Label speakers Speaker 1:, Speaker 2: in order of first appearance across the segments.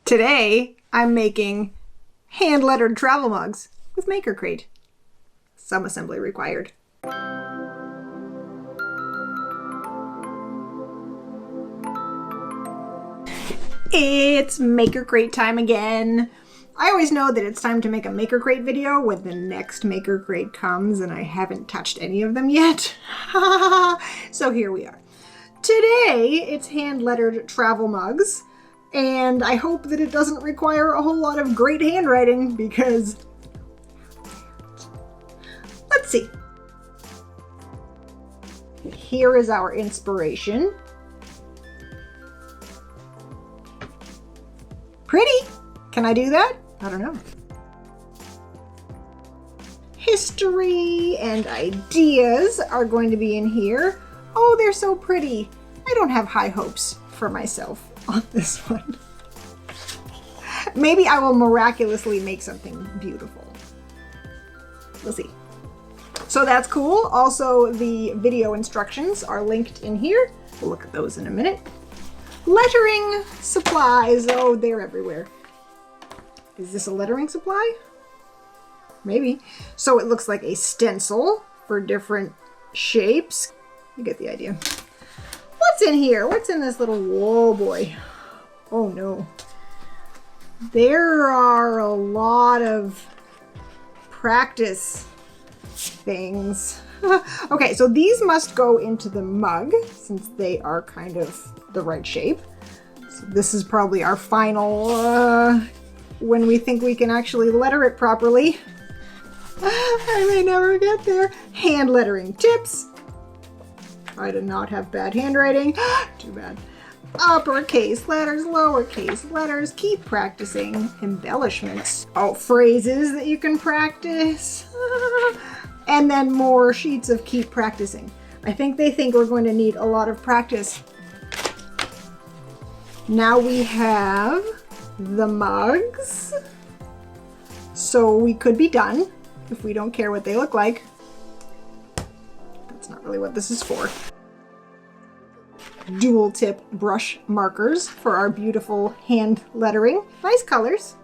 Speaker 1: Today, I'm making hand-lettered travel mugs with makercrate. Some assembly required. It's makercrate time again. I always know that it's time to make a makercrate video when the next makercrate comes, and I haven't touched any of them yet. So here we are. Today, it's hand-lettered travel mugs. And I hope that it doesn't require a whole lot of great handwriting because, let's see. Here is our inspiration. Pretty. Can I do that? I don't know. History and ideas are going to be in here. Oh, they're so pretty. I don't have high hopes for myself on this one. Maybe I will miraculously make something beautiful. We'll see. So that's cool. Also, the video instructions are linked in here. We'll look at those in a minute. Lettering supplies. Oh, they're everywhere. Is this a lettering supply? Maybe. So it looks like a stencil for different shapes. You get the idea. What's in here? What's in this little, whoa boy. Oh no. There are a lot of practice things. Okay, so these must go into the mug since they are kind of the right shape. So this is probably our final, when we think we can actually letter it properly. I may never get there. Hand lettering tips. I did not have bad handwriting. Too bad. Uppercase letters, lowercase letters. Keep practicing. Embellishments. Oh, phrases that you can practice. And then more sheets of keep practicing. I think they think we're going to need a lot of practice. Now we have the mugs. So we could be done if we don't care what they look like. That's not really what this is for. Dual tip brush markers for our beautiful hand lettering. Nice colors.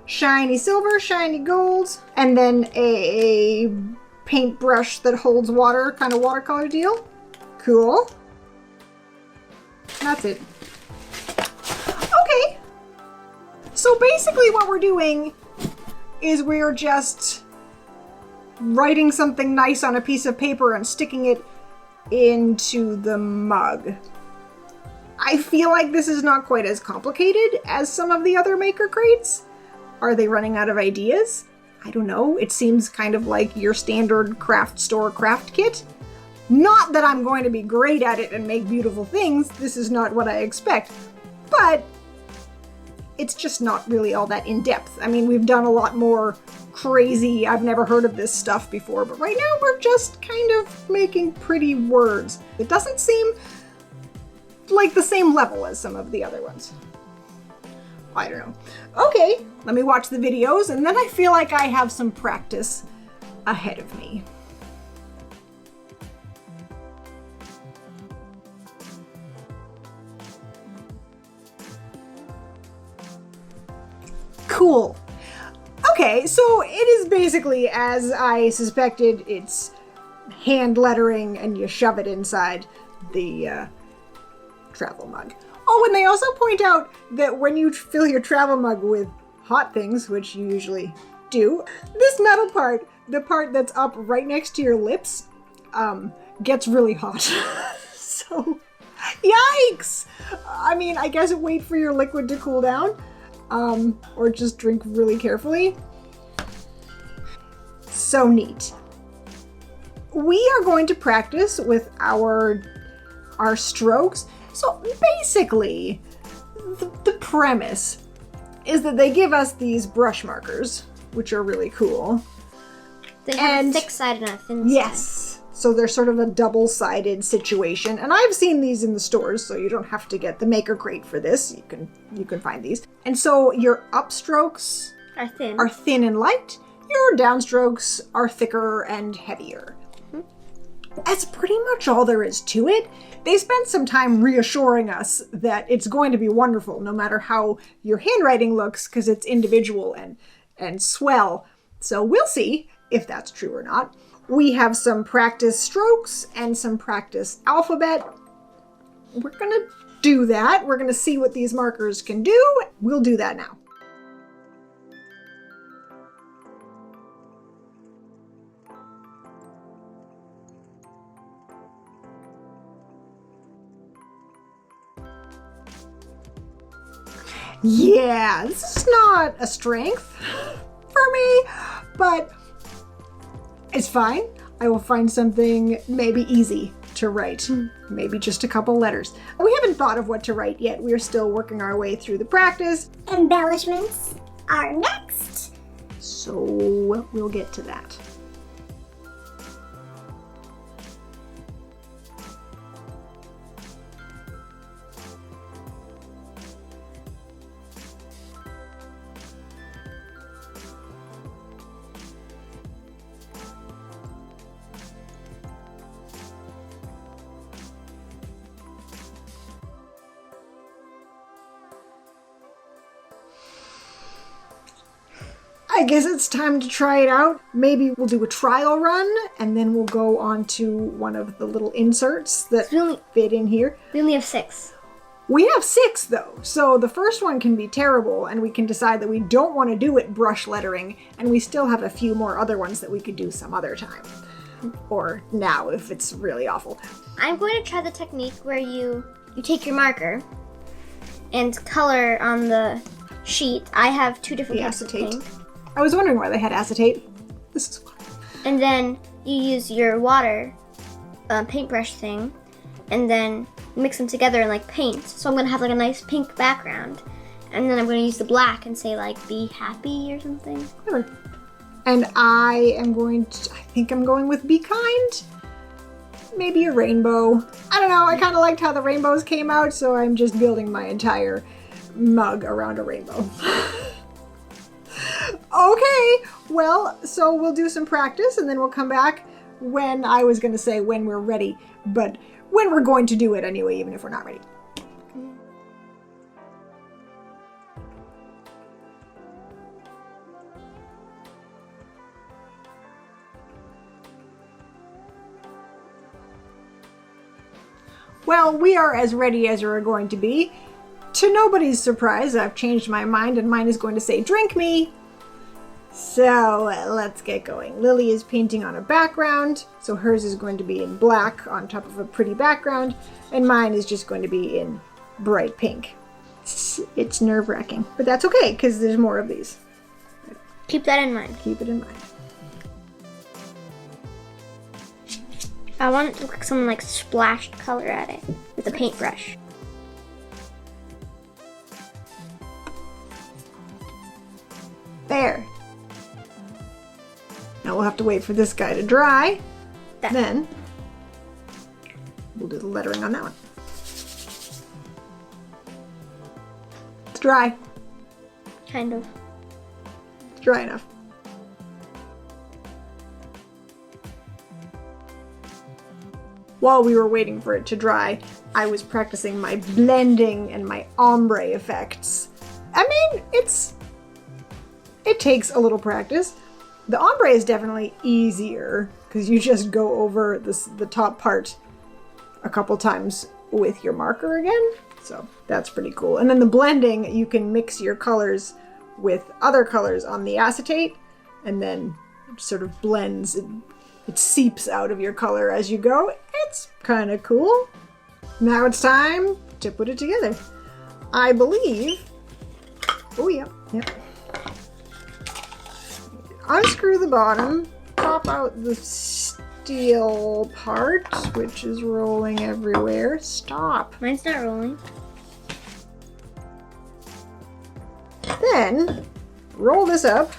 Speaker 1: Shiny silver, shiny gold, and then a paintbrush that holds water, kind of watercolor deal. Cool. That's it. Okay. So basically what we're doing is we're just writing something nice on a piece of paper and sticking it into the mug. I feel like this is not quite as complicated as some of the other maker crates. Are they running out of ideas? I don't know. It seems kind of like your standard craft store craft kit. Not that I'm going to be great at it and make beautiful things. This is not what I expect. But it's just not really all that in-depth. I mean, we've done a lot more crazy, I've never heard of this stuff before, but right now we're just kind of making pretty words. It doesn't seem like the same level as some of the other ones. I don't know. Okay, let me watch the videos and then I feel like I have some practice ahead of me. Cool. Okay, so it is basically as I suspected. It's hand lettering and you shove it inside the travel mug. Oh, and they also point out that when you fill your travel mug with hot things, which you usually do, this metal part, the part that's up right next to your lips, gets really hot. So, yikes! I mean, I guess wait for your liquid to cool down. Or just drink really carefully. So neat. We are going to practice with our strokes. So basically, the premise is that they give us these brush markers, which are really cool.
Speaker 2: They have a thick side and a thin side.
Speaker 1: Yes. So they're sort of a double-sided situation. And I've seen these in the stores, so you don't have to get the makercrate for this. You can find these. And so your upstrokes are thin and light. Your downstrokes are thicker and heavier. that's pretty much all there is to it. They spent some time reassuring us that it's going to be wonderful no matter how your handwriting looks, because it's individual and swell. So we'll see if that's true or not. We have some practice strokes and some practice alphabet. We're gonna do that. We're gonna see what these markers can do. We'll do that now. Yeah, this is not a strength for me, but it's fine. I will find something maybe easy to write. Maybe just a couple letters. We haven't thought of what to write yet. We're still working our way through the practice.
Speaker 3: Embellishments are next.
Speaker 1: So we'll get to that. I guess it's time to try it out. Maybe we'll do a trial run and then we'll go on to one of the little inserts that fit in here.
Speaker 2: We only have 6.
Speaker 1: We have 6 though, so the first one can be terrible and we can decide that we don't want to do it brush lettering, and we still have a few more other ones that we could do some other time. Or now if it's really awful.
Speaker 2: I'm going to try the technique where you take your marker and color on the sheet. I have 2 different types of
Speaker 1: acetate.
Speaker 2: paint.
Speaker 1: I was wondering why they had acetate. This is why.
Speaker 2: And then you use your water paintbrush thing, and then mix them together and like paint. So I'm gonna have like a nice pink background, and then I'm gonna use the black and say like "be happy" or something.
Speaker 1: Whatever. And I think I'm going with "be kind." Maybe a rainbow. I don't know. I kind of liked how the rainbows came out, so I'm just building my entire mug around a rainbow. Okay, well, so we'll do some practice and then we'll come back when we're ready, but when we're going to do it anyway, even if we're not ready. Well, we are as ready as we're going to be. To nobody's surprise, I've changed my mind and mine is going to say, "Drink me." So let's get going. Lily is painting on a background, so hers is going to be in black on top of a pretty background, and mine is just going to be in bright pink. It's nerve-wracking, but that's okay because there's more of these.
Speaker 2: Keep that in mind.
Speaker 1: Keep it in mind.
Speaker 2: I want it to look like someone like splashed color at it with a paintbrush.
Speaker 1: There. Now we'll have to wait for this guy to dry. Then we'll do the lettering on that one. It's dry.
Speaker 2: Kind of.
Speaker 1: It's dry enough. While we were waiting for it to dry, I was practicing my blending and my ombre effects. I mean, it takes a little practice. The ombre is definitely easier because you just go over the top part a couple times with your marker again. So that's pretty cool. And then the blending, you can mix your colors with other colors on the acetate and then it sort of blends and it seeps out of your color as you go. It's kind of cool. Now it's time to put it together. I believe, oh yeah, yep. Unscrew the bottom, pop out the steel part, which is rolling everywhere. Stop.
Speaker 2: Mine's not rolling.
Speaker 1: Then, roll this up,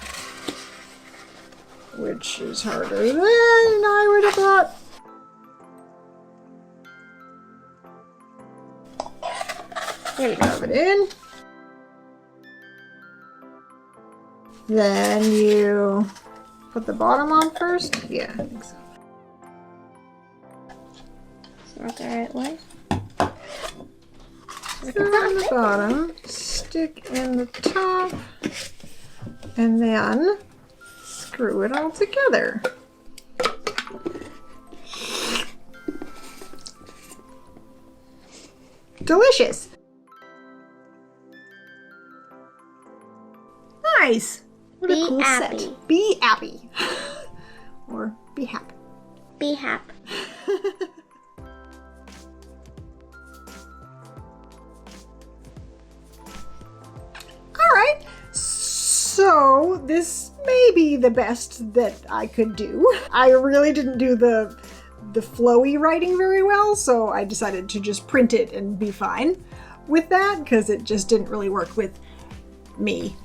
Speaker 1: which is harder than I would have thought.
Speaker 2: There we go.
Speaker 1: Rub it in. Then you put the bottom on first? Yeah, I think so.
Speaker 2: Not the right way.
Speaker 1: Screw in the bottom, stick in the top, and then screw it all together. Delicious. Nice. What a
Speaker 2: Be
Speaker 1: cool
Speaker 2: happy.
Speaker 1: set. Be happy. Or be happy.
Speaker 2: Be happy.
Speaker 1: All right. So this may be the best that I could do. I really didn't do the flowy writing very well, so I decided to just print it and be fine with that because it just didn't really work with me.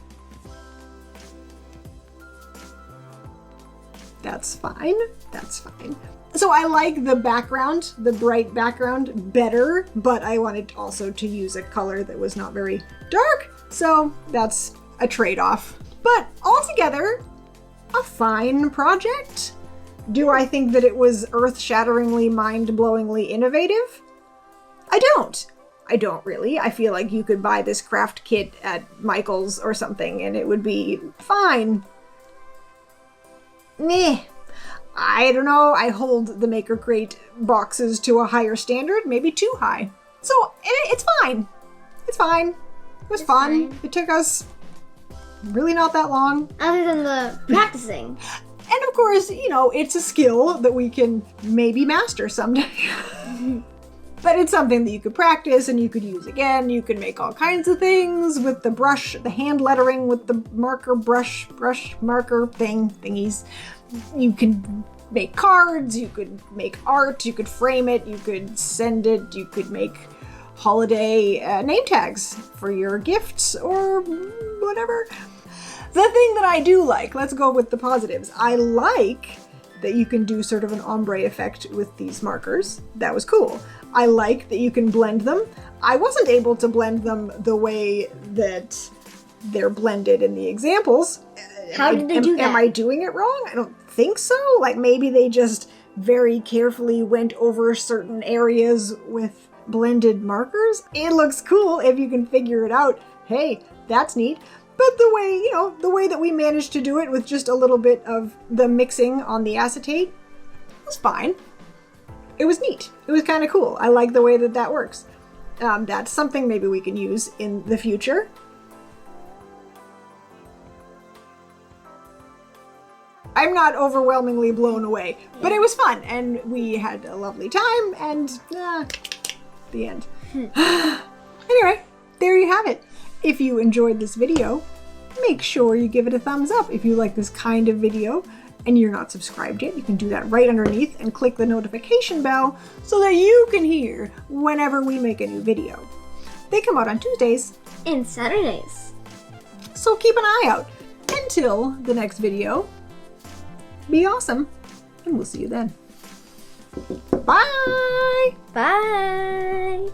Speaker 1: That's fine. That's fine. So I like the background, the bright background better, but I wanted also to use a color that was not very dark. So that's a trade-off. But altogether, a fine project. Do I think that it was earth-shatteringly, mind-blowingly innovative? I don't. I don't really. I feel like you could buy this craft kit at Michael's or something and it would be fine. Meh. I don't know. I hold the makercrate boxes to a higher standard, maybe too high. So it's fine. It's fine. It was fun.
Speaker 2: Fine.
Speaker 1: It took us really not that long.
Speaker 2: Other than the practicing.
Speaker 1: And of course, you know, it's a skill that we can maybe master someday. But it's something that you could practice and you could use again. You could make all kinds of things with the brush, the hand lettering with the marker brush marker thingies. You could make cards, you could make art, you could frame it, you could send it, you could make holiday name tags for your gifts or whatever. The thing that I do like, let's go with the positives. I like that you can do sort of an ombre effect with these markers. That was cool. I like that you can blend them. I wasn't able to blend them the way that they're blended in the examples.
Speaker 2: How did they do that?
Speaker 1: Am I doing it wrong? I don't think so. Like maybe they just very carefully went over certain areas with blended markers. It looks cool if you can figure it out. Hey, that's neat. But the way, you know, the way that we managed to do it with just a little bit of the mixing on the acetate was fine. It was neat. It was kind of cool. I like the way that that works. That's something maybe we can use in the future. I'm not overwhelmingly blown away, but it was fun and we had a lovely time and the end. Anyway, there you have it. If you enjoyed this video, make sure you give it a thumbs up. If you like this kind of video and you're not subscribed yet, you can do that right underneath and click the notification bell so that you can hear whenever we make a new video. They come out on Tuesdays
Speaker 2: And Saturdays.
Speaker 1: so keep an eye out. Until the next video, be awesome, and we'll see you then. Bye!
Speaker 2: Bye.